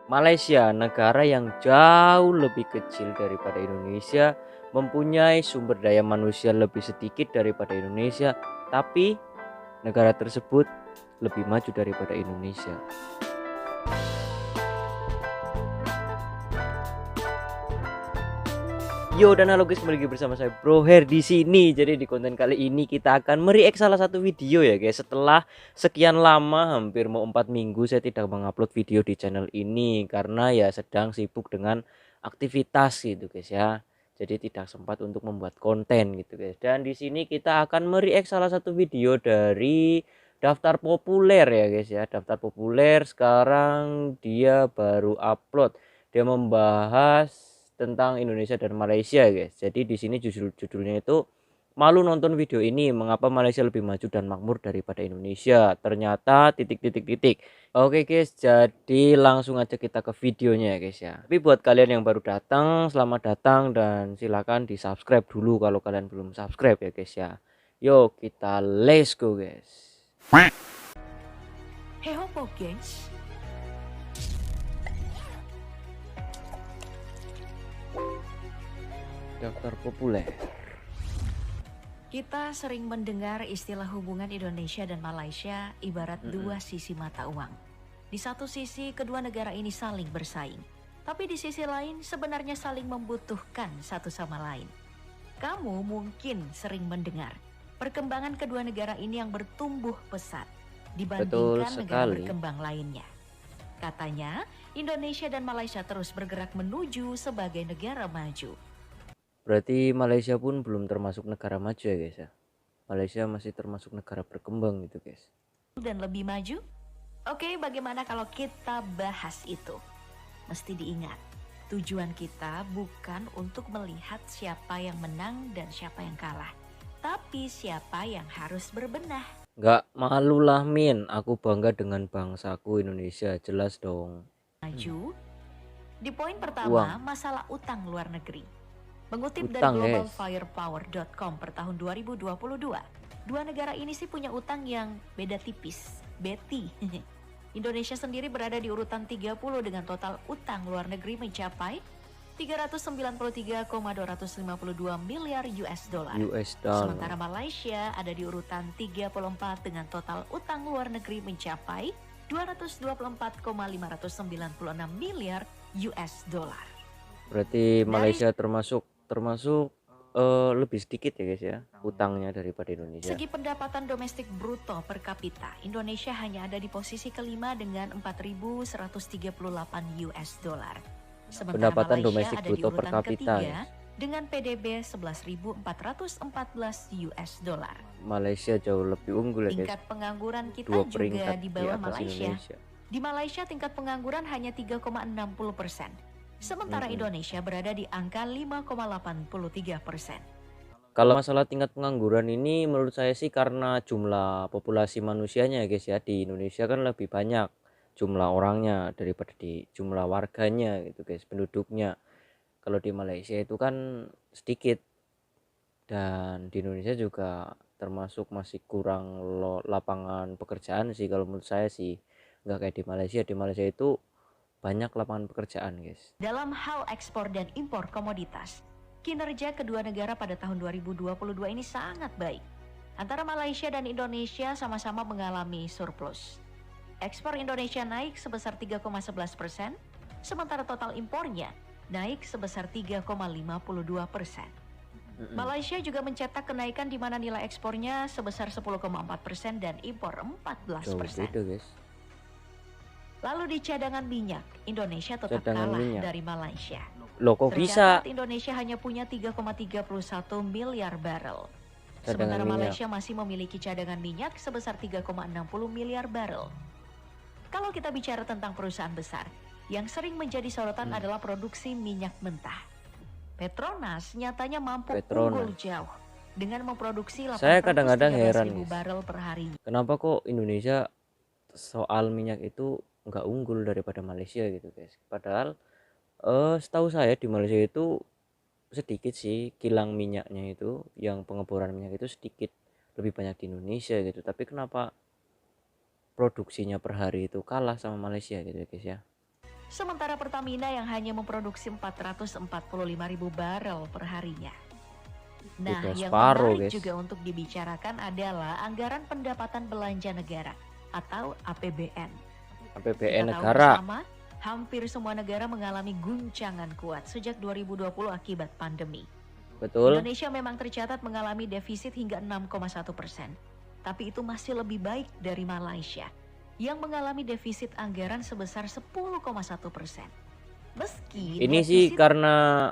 Malaysia, negara yang jauh lebih kecil daripada Indonesia, mempunyai sumber daya manusia lebih sedikit daripada Indonesia, tapi negara tersebut lebih maju daripada Indonesia. Yo, dan halo guys, kembali lagi bersama saya Bro Her di sini. Jadi di konten kali ini kita akan mereact salah satu video ya guys. Setelah sekian lama, hampir mau 4 minggu saya tidak mengupload video di channel ini karena ya sedang sibuk dengan aktivitas gitu guys ya. Jadi tidak sempat untuk membuat konten gitu guys. Dan di sini kita akan mereact salah satu video dari daftar populer ya guys ya. Daftar populer sekarang dia baru upload. Dia membahas tentang Indonesia dan Malaysia guys. Jadi di sini judulnya itu malu nonton video ini, mengapa Malaysia lebih maju dan makmur daripada Indonesia. Ternyata titik. Oke guys, jadi langsung aja kita ke videonya ya guys ya. Tapi buat kalian yang baru datang, selamat datang dan silakan di subscribe dulu kalau kalian belum subscribe ya guys ya. Yuk kita let's go guys. Hey hopo guys. Daftar populer. Kita sering mendengar istilah hubungan Indonesia dan Malaysia ibarat dua sisi mata uang. Di satu sisi kedua negara ini saling bersaing, tapi di sisi lain sebenarnya saling membutuhkan satu sama lain. Kamu mungkin sering mendengar perkembangan kedua negara ini yang bertumbuh pesat dibandingkan negara berkembang lainnya. Katanya, Indonesia dan Malaysia terus bergerak menuju sebagai negara maju. Berarti Malaysia pun belum termasuk negara maju ya guys ya. Malaysia masih termasuk negara berkembang gitu guys. Dan lebih maju? Oke, bagaimana kalau kita bahas itu? Mesti diingat, tujuan kita bukan untuk melihat siapa yang menang dan siapa yang kalah, tapi siapa yang harus berbenah. Nggak malu lah Min, aku bangga dengan bangsaku Indonesia, jelas dong. Maju. Di poin pertama, masalah utang luar negeri. Mengutip Utang, dari globalfirepower.com per tahun 2022, dua negara ini sih punya utang yang beda tipis, beti. Indonesia sendiri berada di urutan 30 dengan total utang luar negeri mencapai 393,252 miliar US dollar. Sementara Malaysia ada di urutan 34 dengan total utang luar negeri mencapai 224,596 miliar US dollar. Berarti Malaysia termasuk lebih sedikit ya guys ya utangnya daripada Indonesia. Segi pendapatan domestik bruto per kapita, Indonesia hanya ada di posisi kelima dengan 4.138 US dollar. Sementara pendapatan Malaysia domestik ada bruto di urutan per kapita ketiga dengan PDB 11.414 US dollar. Malaysia jauh lebih unggul ya guys. Tingkat pengangguran kita juga di bawah Malaysia. Indonesia. Di Malaysia tingkat pengangguran hanya 3,60%. Sementara Indonesia berada di angka 5,83%. Kalau masalah tingkat pengangguran ini menurut saya sih karena jumlah populasi manusianya ya guys ya. Di Indonesia kan lebih banyak jumlah orangnya daripada di jumlah warganya gitu guys, penduduknya. Kalau di Malaysia itu kan sedikit, dan di Indonesia juga termasuk masih kurang lapangan pekerjaan sih kalau menurut saya sih. Nggak kayak di Malaysia. Di Malaysia itu banyak lapangan pekerjaan guys. Dalam hal ekspor dan impor komoditas, kinerja kedua negara pada tahun 2022 ini sangat baik. Antara Malaysia dan Indonesia sama-sama mengalami surplus. Ekspor Indonesia naik sebesar 3,11%, sementara total impornya naik sebesar 3,52%. Malaysia juga mencetak kenaikan di mana nilai ekspornya sebesar 10,4% dan impor 14%. Guys. Lalu di cadangan minyak, Indonesia tetap kalah dari Malaysia. Loh kok bisa? Indonesia hanya punya 3,31 miliar barel. Sementara Malaysia masih memiliki cadangan minyak sebesar 3,60 miliar barel. Kalau kita bicara tentang perusahaan besar, yang sering menjadi sorotan adalah produksi minyak mentah. Petronas nyatanya mampu unggul jauh dengan memproduksi 813.000 barel per hari. Kenapa kok Indonesia soal minyak itu nggak unggul daripada Malaysia gitu guys? Padahal setahu saya di Malaysia itu sedikit sih kilang minyaknya, itu yang pengeboran minyak itu sedikit lebih banyak di Indonesia gitu. Tapi kenapa produksinya per hari itu kalah sama Malaysia gitu ya guys ya? Sementara Pertamina yang hanya memproduksi 445.000 barel per harinya. Nah, Udah yang separuh, menarik guys. juga untuk dibicarakan adalah anggaran pendapatan belanja negara atau APBN. APBN Kita tahu negara. bersama, hampir semua negara mengalami guncangan kuat sejak 2020 akibat pandemi. Betul. Indonesia memang tercatat mengalami defisit hingga 6,1%, tapi itu masih lebih baik dari Malaysia yang mengalami defisit anggaran sebesar 10,1%. Meski Ini sih defisit karena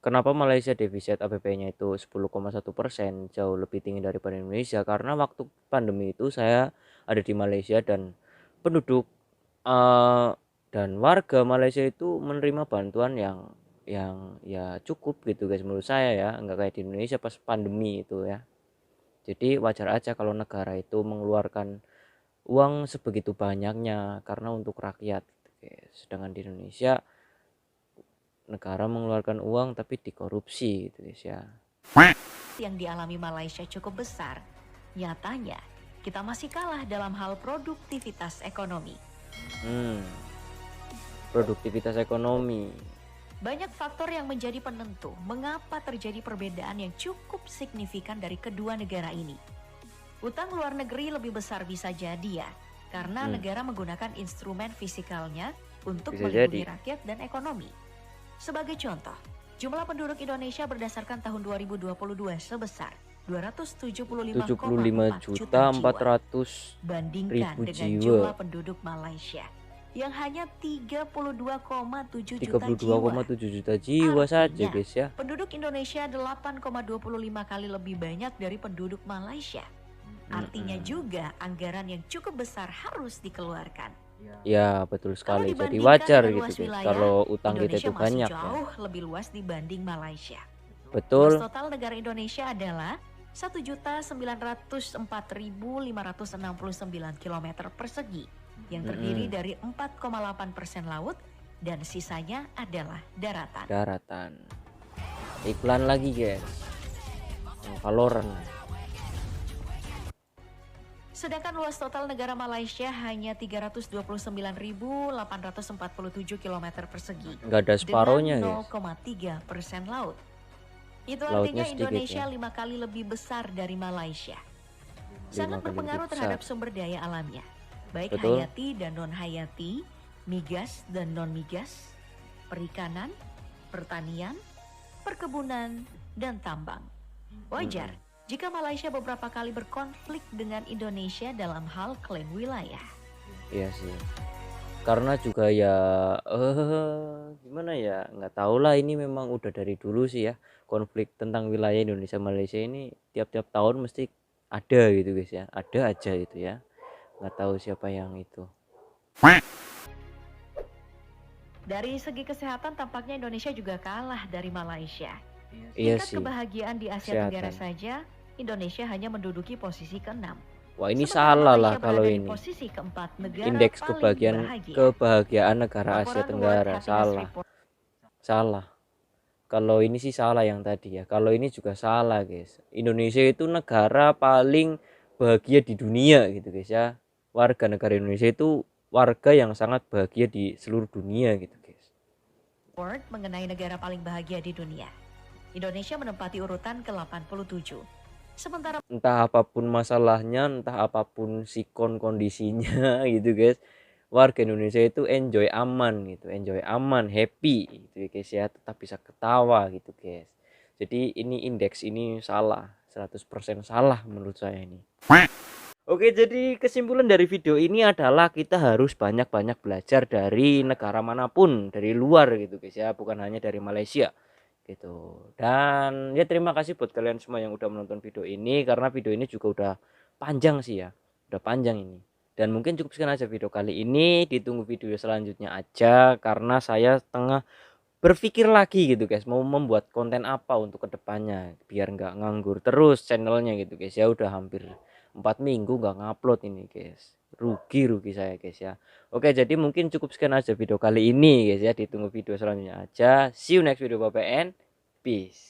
kenapa Malaysia defisit APBN-nya itu 10,1%, jauh lebih tinggi daripada Indonesia, karena waktu pandemi itu saya ada di Malaysia dan penduduk dan warga Malaysia itu menerima bantuan yang ya cukup gitu guys, menurut saya ya, nggak kayak di Indonesia pas pandemi itu ya. Jadi wajar aja kalau negara itu mengeluarkan uang sebegitu banyaknya karena untuk rakyat gitu guys. Sedangkan di Indonesia negara mengeluarkan uang tapi dikorupsi gitu guys ya. yang dialami Malaysia cukup besar, nyatanya kita masih kalah dalam hal produktivitas ekonomi. Produktivitas ekonomi. Banyak faktor yang menjadi penentu mengapa terjadi perbedaan yang cukup signifikan dari kedua negara ini. Utang luar negeri lebih besar bisa jadi ya, karena negara menggunakan instrumen fisikalnya untuk Bisa melindungi jadi. rakyat dan ekonomi. Sebagai contoh, jumlah penduduk Indonesia berdasarkan tahun 2022 sebesar 275,4 juta jiwa 75.400.000 bandingkan dengan jiwa. jumlah penduduk Malaysia yang hanya 32,7 juta jiwa. 32,7 juta jiwa saja Artinya, guys ya. penduduk Indonesia 8,25 kali lebih banyak dari penduduk Malaysia. Artinya juga anggaran yang cukup besar harus dikeluarkan. Ya betul Kalau sekali. Jadi dibandingkan wajar dengan gitu luas guys wilayah, kalau utang kita Indonesia itu masih banyak ya. jauh lebih luas dibanding Malaysia. Luas Betul. total negara Indonesia adalah 1.904.569 km persegi yang terdiri dari 4,8% laut dan sisanya adalah daratan. Daratan. Iklan lagi guys. Valorant. Sedangkan luas total negara Malaysia hanya 329.847 km persegi. Nggak ada separohnya dengan guys. 0,3% laut. Itu Lautnya artinya sedikit Indonesia ya. 5 kali lebih besar dari Malaysia. 5 Sangat kali berpengaruh lebih terhadap besar. sumber daya alamnya, baik Betul. hayati dan non-hayati, migas dan non-migas, perikanan, pertanian, perkebunan, dan tambang. Wajar jika Malaysia beberapa kali berkonflik dengan Indonesia dalam hal klaim wilayah. Iya sih. Karena juga ya gimana ya, nggak tahu lah, ini memang udah dari dulu sih ya, konflik tentang wilayah Indonesia Malaysia ini tiap-tiap tahun mesti ada gitu guys ya, ada aja gitu ya, nggak tahu siapa yang itu. Dari segi kesehatan tampaknya Indonesia juga kalah dari Malaysia. Iya Tingkat sih. kebahagiaan di Asia Tenggara Kesehatan. saja, Indonesia hanya menduduki posisi ke-6. Wah ini Sementara salah lah Malaysia kalau berada di ini. posisi ke-4 negara Indeks paling kebahagiaan negara Asia Laporan World Tenggara Happiness salah. Report Salah. Kalau ini sih salah yang tadi ya. Kalau ini juga salah guys. Indonesia itu negara paling bahagia di dunia gitu guys ya. Warga negara Indonesia itu warga yang sangat bahagia di seluruh dunia gitu guys. mengenai negara paling bahagia di dunia. Indonesia menempati urutan ke-87. Sementara Entah apapun masalahnya, entah apapun sikon kondisinya gitu guys, warga Indonesia itu enjoy aman gitu, enjoy aman, happy gitu ya guys ya, tetap bisa ketawa gitu guys. Jadi ini indeks ini salah, 100% salah menurut saya ini. Oke, jadi kesimpulan dari video ini adalah kita harus banyak-banyak belajar dari negara manapun, dari luar gitu guys ya, bukan hanya dari Malaysia gitu. Dan ya terima kasih buat kalian semua yang udah menonton video ini, karena video ini juga udah panjang sih ya, udah panjang ini. Dan mungkin cukup sekian aja video kali ini, ditunggu video selanjutnya aja, karena saya tengah berpikir lagi gitu guys, mau membuat konten apa untuk kedepannya biar nggak nganggur terus channelnya gitu guys ya. Udah hampir 4 minggu nggak ngupload ini guys, rugi saya guys ya. Oke, jadi mungkin cukup sekian aja video kali ini guys ya, ditunggu video selanjutnya aja. See you next video, bye bye and peace.